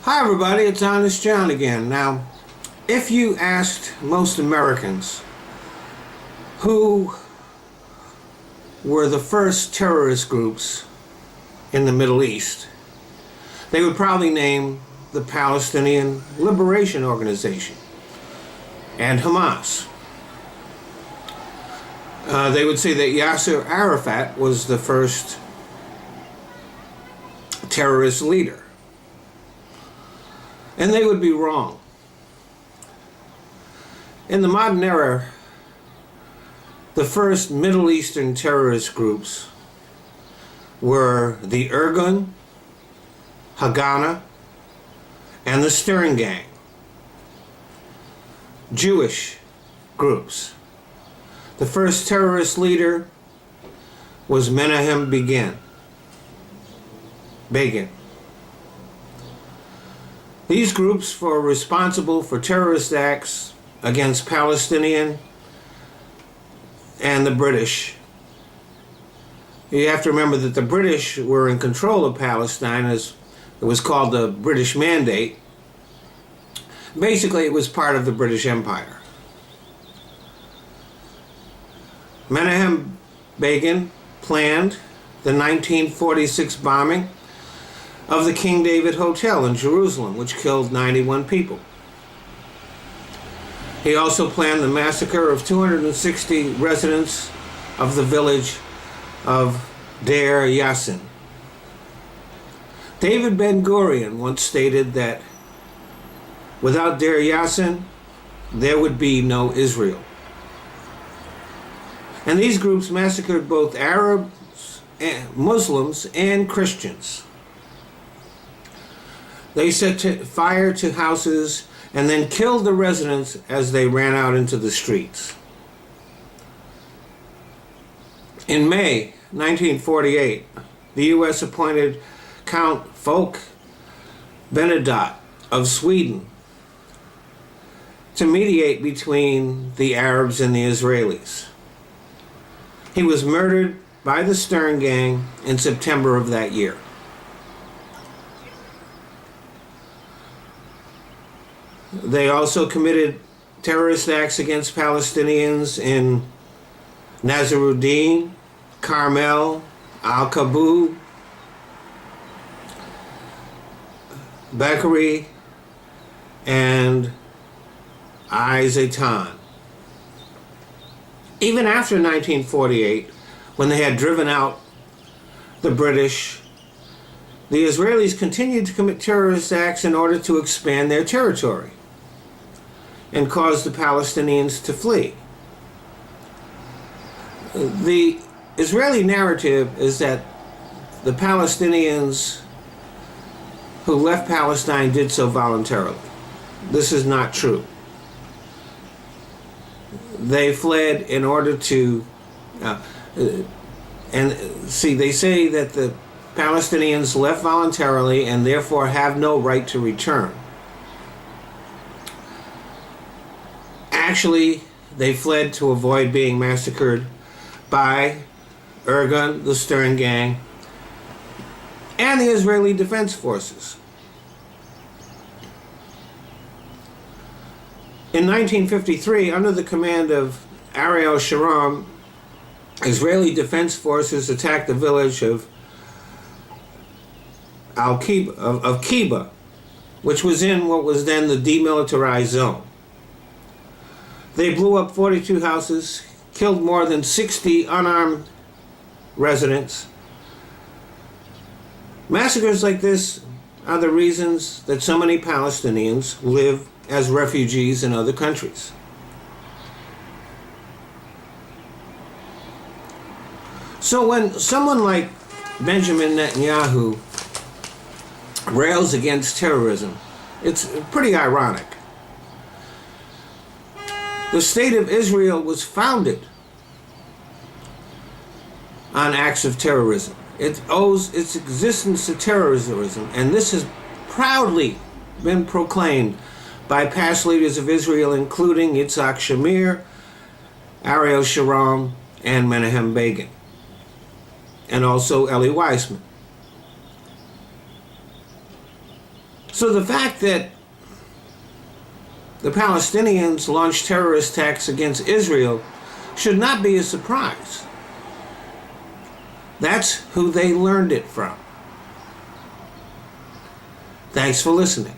Hi everybody, it's Honest John again. Now, if you asked most Americans who were the first terrorist groups in the Middle East, they would probably name the Palestinian Liberation Organization and Hamas. They would say that Yasser Arafat was the first terrorist leader. And they would be wrong. In the modern era, the first Middle Eastern terrorist groups were the Irgun, Haganah, and the Stern Gang. Jewish groups. The first terrorist leader was Menachem Begin. These groups were responsible for terrorist acts against Palestinian and the British. You have to remember that the British were in control of Palestine, as it was called the British Mandate. Basically, it was part of the British Empire. Menachem Begin planned the 1946 bombing of the King David Hotel in Jerusalem, which killed 91 people. He also planned the massacre of 260 residents of the village of Deir Yassin. David Ben-Gurion once stated that without Deir Yassin, there would be no Israel. And these groups massacred both Arabs, Muslims, and Christians. They set fire to houses and then killed the residents as they ran out into the streets. In May 1948, the U.S. appointed Count Folke Bernadotte of Sweden to mediate between the Arabs and the Israelis. He was murdered by the Stern Gang in September of that year. They also committed terrorist acts against Palestinians in Nasruddin, Carmel, Al-Kabou, Beqiri, and Ai-Zaytan. Even after 1948, when they had driven out the British, the Israelis continued to commit terrorist acts in order to expand their territory and cause the Palestinians to flee. The Israeli narrative is that the Palestinians who left Palestine did so voluntarily. This is not true. They fled in order to, they say that the Palestinians left voluntarily and therefore have no right to return. Actually, they fled to avoid being massacred by Irgun, the Stern Gang, and the Israeli Defense Forces. In 1953, under the command of Ariel Sharon, Israeli Defense Forces attacked the village of Kiba, which was in what was then the demilitarized zone. They blew up 42 houses, killed more than 60 unarmed residents. Massacres like this are the reasons that so many Palestinians live as refugees in other countries. So when someone like Benjamin Netanyahu rails against terrorism, it's pretty ironic. The state of Israel was founded on acts of terrorism. It owes its existence to terrorism, and this has proudly been proclaimed by past leaders of Israel, including Yitzhak Shamir, Ariel Sharon, and Menachem Begin, and also Elie Weizman. So the fact that the Palestinians launched terrorist attacks against Israel should not be a surprise. That's who they learned it from. Thanks for listening.